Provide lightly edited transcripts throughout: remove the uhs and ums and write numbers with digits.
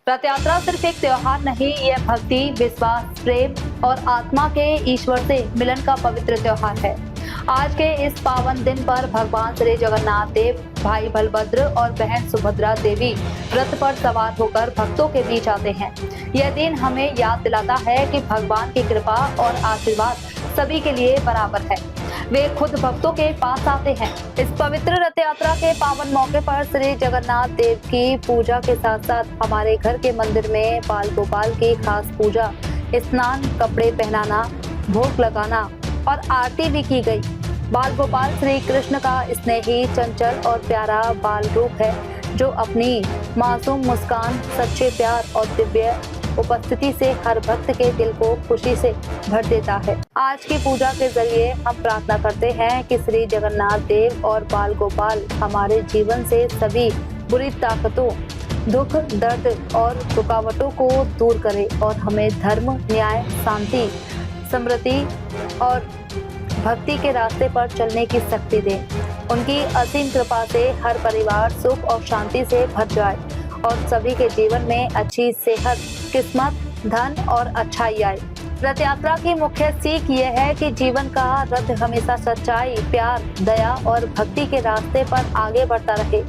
रथ यात्रा सिर्फ एक त्योहार नहीं, यह भक्ति, विश्वास, प्रेम और आत्मा के ईश्वर से मिलन का पवित्र त्योहार है। आज के इस पावन दिन पर भगवान श्री जगन्नाथ देव, भाई बलभद्र और बहन सुभद्रा देवी रथ पर सवार होकर भक्तों के बीच आते हैं। यह दिन हमें याद दिलाता है कि भगवान की कृपा और आशीर्वाद सभी के लिए बराबर है। वे खुद भक्तों के पास आते हैं। इस पवित्र रथ यात्रा के पावन मौके पर श्री जगन्नाथ देव की पूजा के साथ साथ हमारे घर के मंदिर में बाल गोपाल की खास पूजा, स्नान, कपड़े पहनाना, भोग लगाना और आरती भी की गई। बाल गोपाल श्री कृष्ण का स्नेही, चंचल और प्यारा बाल रूप है, जो अपनी मासूम मुस्कान, सच्चे प्यार और दिव्य उपस्थिति से हर भक्त के दिल को खुशी से भर देता है। आज की पूजा के जरिए हम प्रार्थना करते हैं कि श्री जगन्नाथ देव और बाल गोपाल हमारे जीवन से सभी बुरी ताकतों, दुख, दर्द और रुकावटों को दूर करें और हमें धर्म, न्याय, शांति, समृद्धि और भक्ति के रास्ते पर चलने की शक्ति दें। उनकी असीम कृपा से हर परिवार सुख और शांति से भर जाए और सभी के जीवन में अच्छी सेहत, किस्मत, धन और अच्छाई आए। रथ यात्रा की मुख्य सीख ये है कि जीवन का रथ हमेशा सच्चाई, प्यार, दया और भक्ति के रास्ते पर आगे बढ़ता रहे।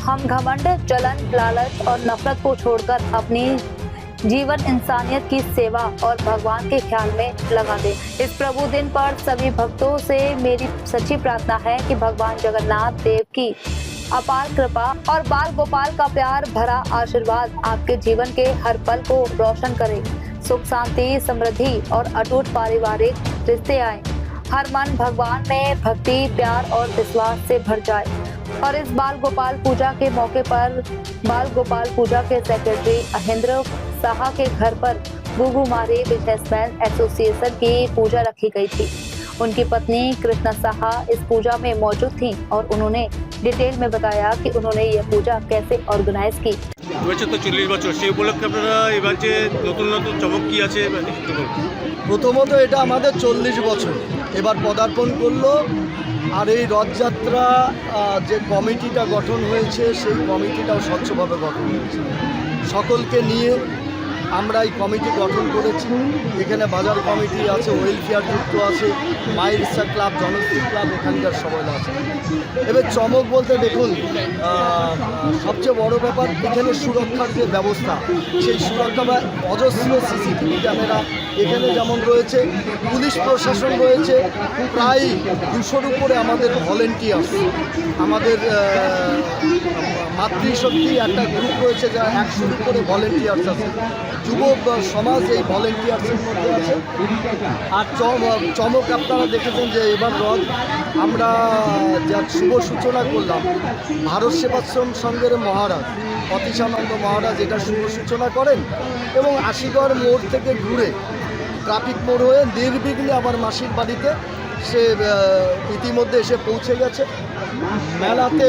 हम घमंड, जलन, लालच और नफरत को छोड़कर अपनी जीवन इंसानियत की सेवा और भगवान के ख्याल में लगा दें। इस प्रभु दिन पर सभी भक्तों से मेरी सच्ची प्रार्थना है कि भगवान जगन्नाथ देव की अपार कृपा और बाल गोपाल का प्यार भरा आशीर्वाद आपके जीवन के हर पल को रोशन करे। सुख, शांति, समृद्धि और अटूट पारिवारिक रिश्ते आए। हर मन भगवान में भक्ति, प्यार और विश्वास से भर जाए। और इस बाल गोपाल पूजा के मौके पर बाल गोपाल पूजा के सेक्रेटरी अहेंद्र साहा के घर पर गुगुमारी बिजनेसमैन एसोसिएशन की पूजा रखी गई थी। उनकी पत्नी कृष्णा साहा इस पूजा में मौजूद थीं और उन्होंने डिटेल में बताया कि उन्होंने यह पूजा कैसे ऑर्गेनाइज की। तो 40 বছর সেই উপলক্ষে আপনারা এবার যে নতুন নতুন চমক কি আছে প্রথমত এটা আমাদের 40 বছর এবার পদার্পণ করলো। আর এই রথযাত্রা যে কমিটিটা গঠন হয়েছে সেই কমিটিটাও স্বচ্ছভাবে গঠন হয়েছে। সকলকে নিয়ে আমরা এই কমিটি গঠন করেছি। এখানে বাজার কমিটি আছে, ওয়েলফেয়ার যুক্ত আছে, মায়ের ইচ্ছা ক্লাব, জনশ্রী ক্লাব, এখানকার সবাই আছে। এবার চমক বলতে দেখুন, সবচেয়ে বড় ব্যাপার এখানে সুরক্ষার যে ব্যবস্থা, সেই সুরক্ষা বা অজস্র সিসিটিভি ক্যামেরা এখানে যেমন রয়েছে, পুলিশ প্রশাসন রয়েছে, প্রায় 200-র উপরে আমাদের ভলেন্টিয়ার্স, আমাদের মাতৃশক্তি একটা গ্রুপ রয়েছে যা 100-র উপরে ভলেন্টিয়ার্স আছে। যুব সমাজ এই ভলেন্টিয়ার্সের মধ্যে আছে। আর চমক আপনারা দেখেছেন যে এবার রথ আমরা যা শুভ সূচনা করলাম, ভারত সেবাশ্রম সংঘের মহারাজ অতীশানন্দ মহারাজ এটা শুভ সূচনা করেন এবং আশিগড় মোড় থেকে ঘুরে ট্রাফিক মোড় হয়ে নির্বিঘ্নে আবার মাসির বাড়িতে সে ইতিমধ্যে এসে পৌঁছে গেছে। মেলাতে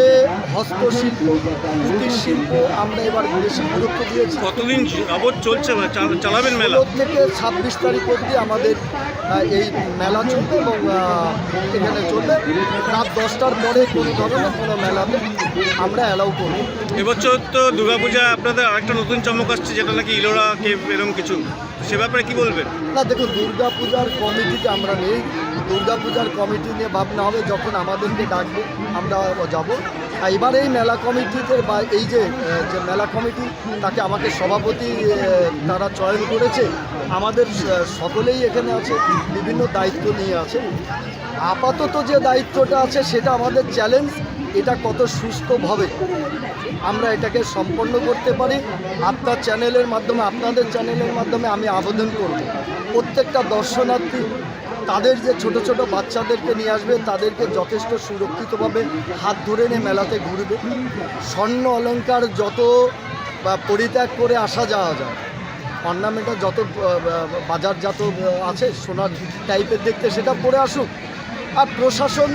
হস্তশিল্প, কুটির শিল্প আমরা এবার বেশি গুরুত্ব দিয়েছি। কতদিন যাবত চলছে চালাবেন মেলা? 16 থেকে 26 তারিখ অবধি আমাদের এই মেলা চলবে এবং এখানে চলবে। রাত 10টার পরে কোনো ধরনের কোনো মেলাতে আমরা অ্যালাউ করব। এবছর তো দুর্গাপূজা আপনাদের আরেকটা নতুন চমক আসছে, যেটা নাকি ইলোরা কেভ, এরকম কিছু, সে ব্যাপারে কি বলবেন? না দেখুন, দুর্গাপূজার কমিটিতে আমরা নেই। দুর্গাপূজার কমিটি নিয়ে ভাবনা হবে, যখন আমাদেরকে ডাকবে আমরা যাব। আর এবার এই মেলা কমিটিতে বা এই যে মেলা কমিটি, তাকে আমাকে সভাপতি তারা চয়ন করেছে। আমাদের সকলেই এখানে আছে, বিভিন্ন দায়িত্ব নিয়ে আছে। আপাতত যে দায়িত্বটা আছে সেটা আমাদের চ্যালেঞ্জ, এটা কত সুস্থভাবে আমরা এটাকে সম্পন্ন করতে পারি। আপনার চ্যানেলের মাধ্যমে, আপনাদের চ্যানেলের মাধ্যমে আমি আবেদন করব, প্রত্যেকটা দর্শনার্থী তাদের যে ছোট ছোট বাচ্চাদেরকে নিয়ে আসবে, তাদেরকে যথেষ্ট সুরক্ষিতভাবে হাত ধরে নিয়ে মেলাতে ঘুরবে। স্বর্ণ অলংকার যত বা পরিত্যাগ করে আসা যাওয়া যায়, অর্নামেন্টাল যত বাজারজাত আছে সোনার টাইপের দেখতে, সেটা পরে আসুক। আর প্রশাসন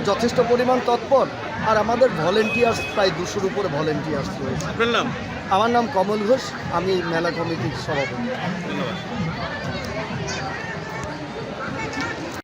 যথেষ্ট পরিমাণ তৎপর। আর আমাদের ভলেন্টিয়ার্স প্রায় 200-র উপরে ভলেন্টিয়ার্স রয়েছে। আপনার নাম? আমার নাম কমল ঘোষ, আমি মেলা কমিটির সভাপতি। ধন্যবাদ।